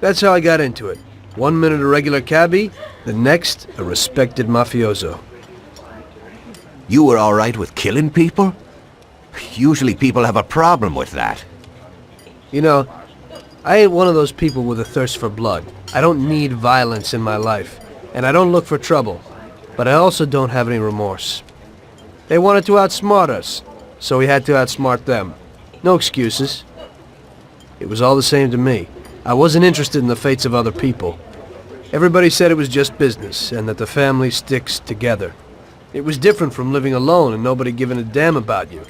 That's how I got into it. 1 minute a regular cabbie, the next a respected mafioso. You were all right with killing people? Usually people have a problem with that. You know, I ain't one of those people with a thirst for blood. I don't need violence in my life, and I don't look for trouble. But I also don't have any remorse. They wanted to outsmart us, so we had to outsmart them. No excuses. It was all the same to me. I wasn't interested in the fates of other people. Everybody said it was just business, and that the family sticks together. It was different from living alone and nobody giving a damn about you.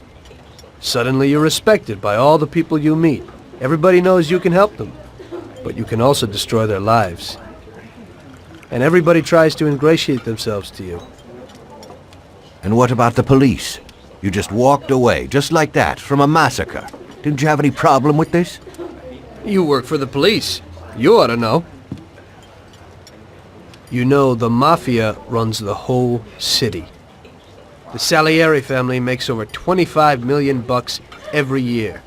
Suddenly you're respected by all the people you meet. Everybody knows you can help them, but you can also destroy their lives. And everybody tries to ingratiate themselves to you. And what about the police? You just walked away, just like that, from a massacre. Didn't you have any problem with this? You work for the police. You ought to know. You know, the Mafia runs the whole city. The Salieri family makes over 25 million bucks every year.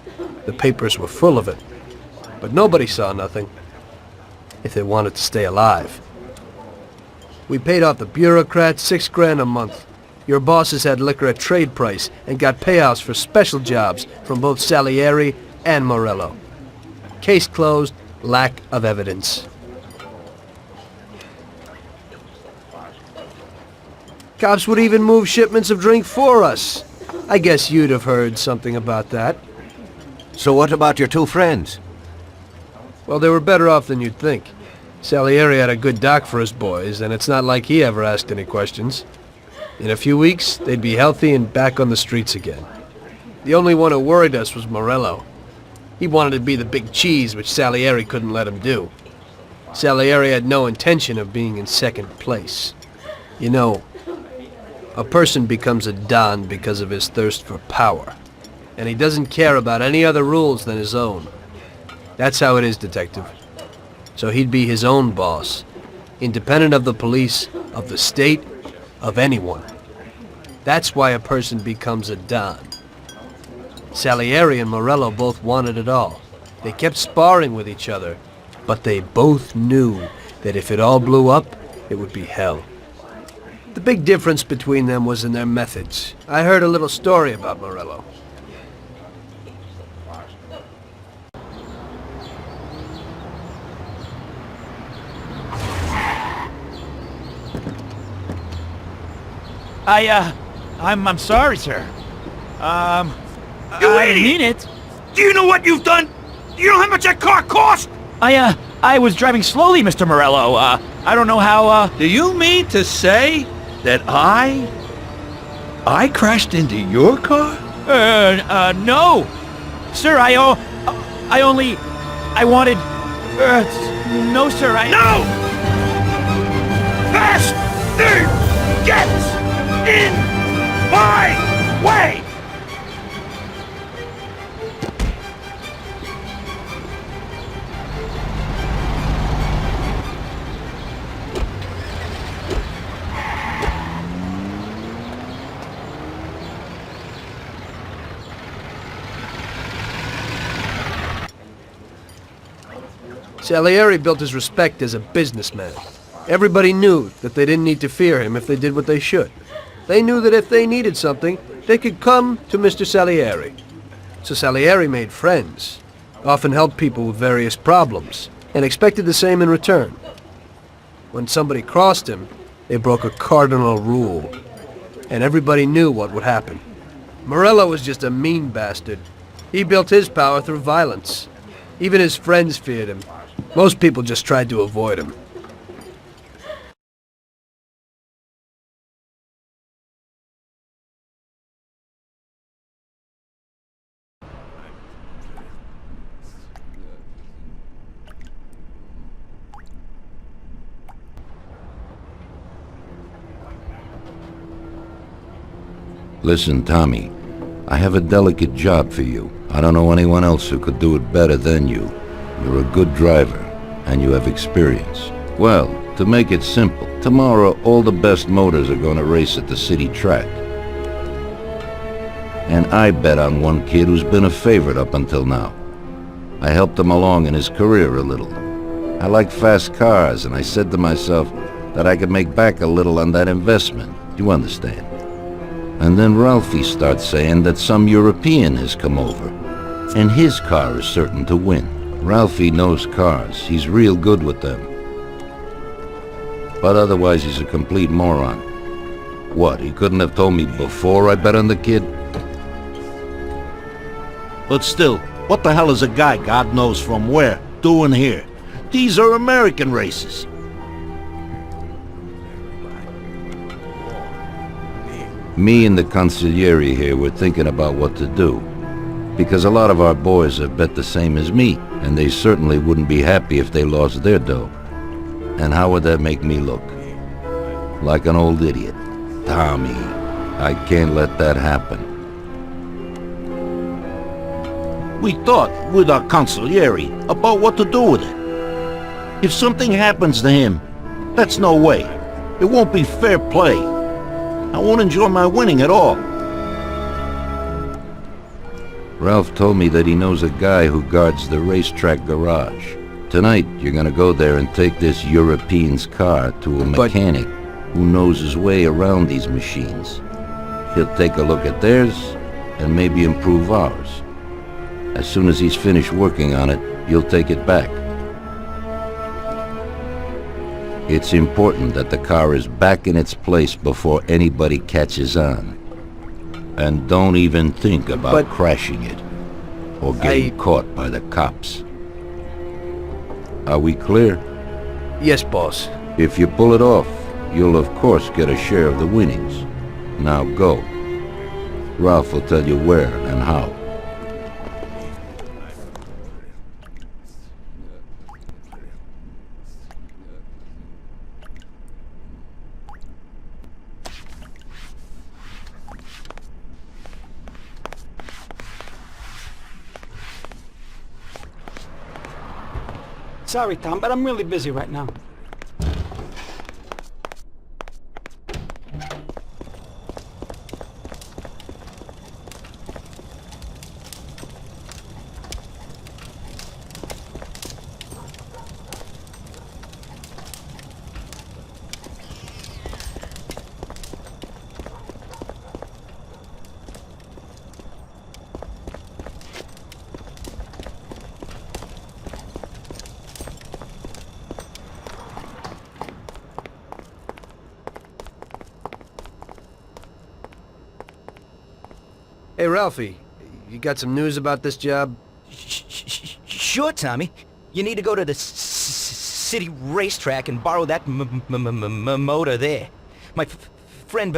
The papers were full of it. But nobody saw nothing. If they wanted to stay alive. We paid off the bureaucrats $6 grand a month. Your bosses had liquor at trade price and got payouts for special jobs from both Salieri and Morello. Case closed, lack of evidence. Cops would even move shipments of drink for us. I guess you'd have heard something about that. So what about your two friends? Well, they were better off than you'd think. Salieri had a good doc for his boys, and it's not like he ever asked any questions. In a few weeks, they'd be healthy and back on the streets again. The only one who worried us was Morello. He wanted to be the big cheese, which Salieri couldn't let him do. Salieri had no intention of being in second place. You know, a person becomes a Don because of his thirst for power, and he doesn't care about any other rules than his own. That's how it is, Detective. So he'd be his own boss, independent of the police, of the state, of anyone. That's why a person becomes a Don. Salieri and Morello both wanted it all. They kept sparring with each other, but they both knew that if it all blew up, it would be hell. The big difference between them was in their methods. I heard a little story about Morello. I'm sorry, sir. You I idiot! mean it. Do you know what you've done? Do you know how much that car cost? I was driving slowly, Mr. Morello. I don't know how, Do you mean to say that I crashed into your car? no. Sir, I wanted, no, sir, No! Fast thing gets in my way! Salieri built his respect as a businessman. Everybody knew that they didn't need to fear him if they did what they should. They knew that if they needed something, they could come to Mr. Salieri. So Salieri made friends, often helped people with various problems, and expected the same in return. When somebody crossed him, they broke a cardinal rule, and everybody knew what would happen. Morello was just a mean bastard. He built his power through violence. Even his friends feared him. Most people just tried to avoid him. Listen, Tommy, I have a delicate job for you. I don't know anyone else who could do it better than you. You're a good driver, and you have experience. Well, to make it simple, tomorrow all the best motors are gonna race at the city track. And I bet on one kid who's been a favorite up until now. I helped him along in his career a little. I like fast cars, and I said to myself that I could make back a little on that investment. You understand? And then Ralphie starts saying that some European has come over, and his car is certain to win. Ralphie knows cars. He's real good with them. But otherwise, he's a complete moron. What, he couldn't have told me before I bet on the kid? But still, what the hell is a guy, God knows from where, doing here? These are American races. Me and the consigliere here were thinking about what to do. Because a lot of our boys have bet the same as me, and they certainly wouldn't be happy if they lost their dough. And how would that make me look? Like an old idiot. Tommy, I can't let that happen. We thought with our consigliere about what to do with it. If something happens to him, that's no way. It won't be fair play. I won't enjoy my winning at all. Ralph told me that he knows a guy who guards the racetrack garage. Tonight, you're gonna go there and take this European's car to a mechanic who knows his way around these machines. He'll take a look at theirs and maybe improve ours. As soon as he's finished working on it, you'll take it back. It's important that the car is back in its place before anybody catches on. And don't even think about crashing it or getting caught by the cops. Are we clear? Yes, boss. If you pull it off, you'll of course get a share of the winnings. Now go. Ralph will tell you where and how. Sorry, Tom, but I'm really busy right now. Hey, Ralphie, you got some news about this job? Sure, Tommy. You need to go to the city racetrack and borrow that motor there. My friend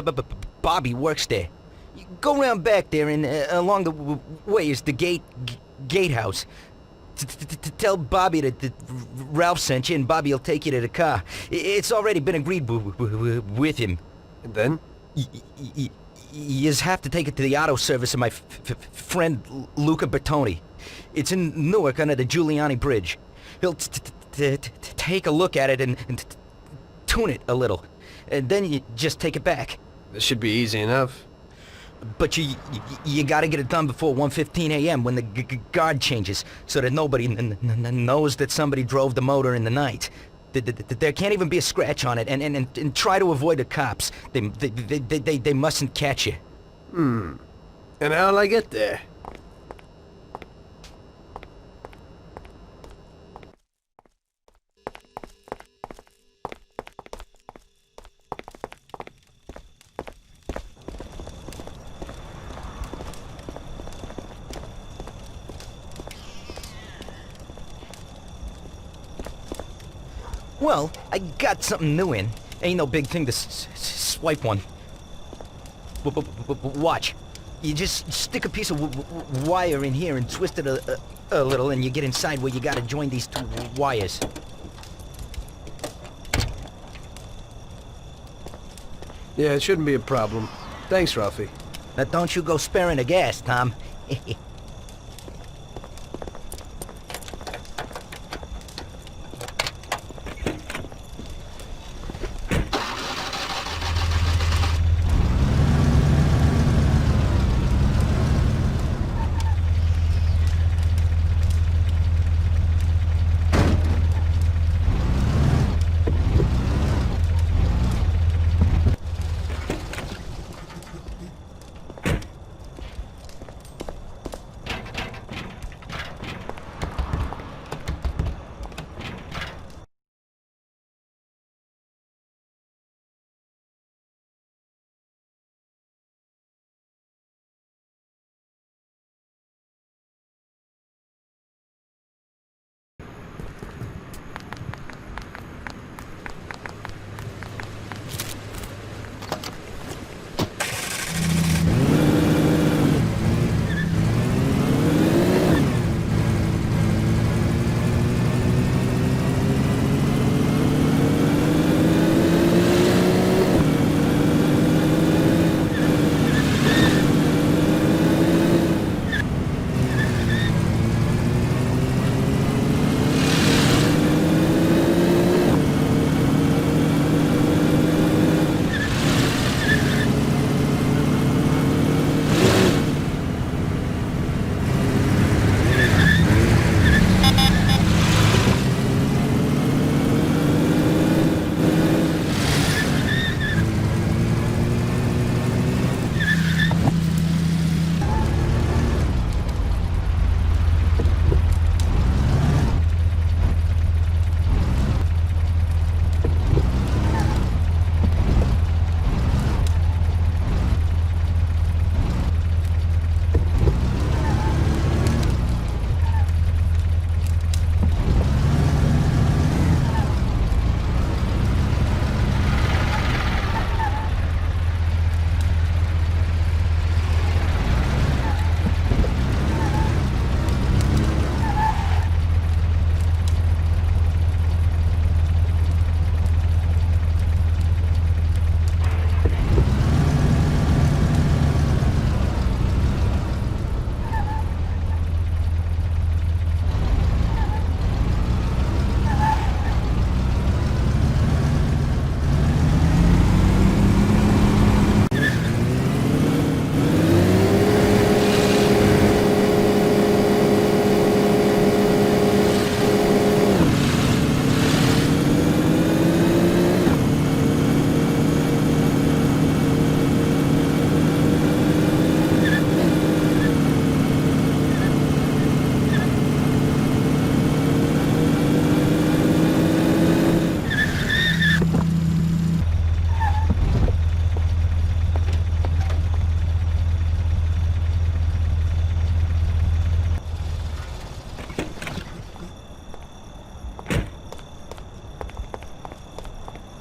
Bobby works there. You go around back there and along the way is the gatehouse. Tell Bobby that Ralph sent you and Bobby will take you to the car. It's already been agreed with him. And then? You have to take it to the auto service of my friend Luca Bertoni. It's in Newark under the Giuliani Bridge. He'll take a look at it and tune it a little. And then you just take it back. This should be easy enough. But you gotta get it done before 1:15 a.m. when the guard changes, so that nobody knows that somebody drove the motor in the night. There can't even be a scratch on it, and try to avoid the cops. They mustn't catch you. And how'll I get there? Well, I got something new in. Ain't no big thing to swipe one. Watch. You just stick a piece of wire in here and twist it a little, and you get inside where you gotta join these two wires. Yeah, it shouldn't be a problem. Thanks, Ralphie. Now don't you go sparing the gas, Tom.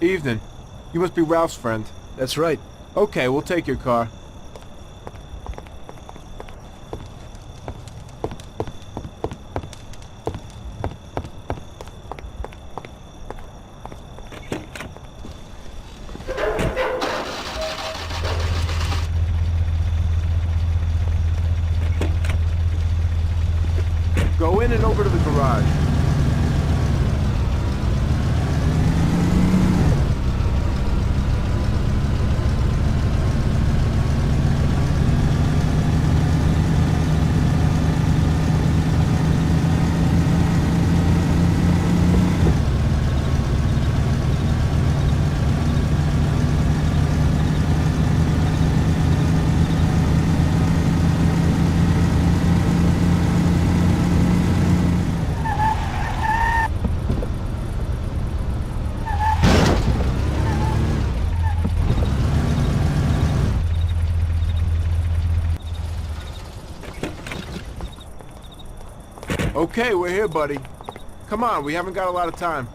Evening. You must be Ralph's friend. That's right. Okay, we'll take your car. Go in and over to the garage. Okay, we're here, buddy. Come on, we haven't got a lot of time.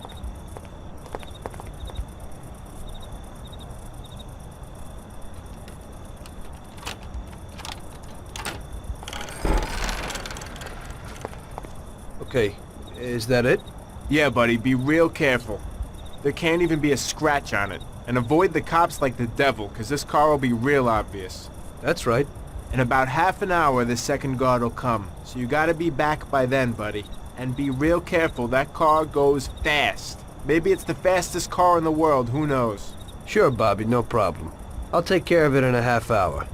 Okay, is that it? Yeah, buddy, be real careful. There can't even be a scratch on it. And avoid the cops like the devil, because this car will be real obvious. That's right. In about half an hour, the second guard will come. So you gotta be back by then, buddy. And be real careful, that car goes fast. Maybe it's the fastest car in the world, who knows? Sure, Bobby, no problem. I'll take care of it in a half hour.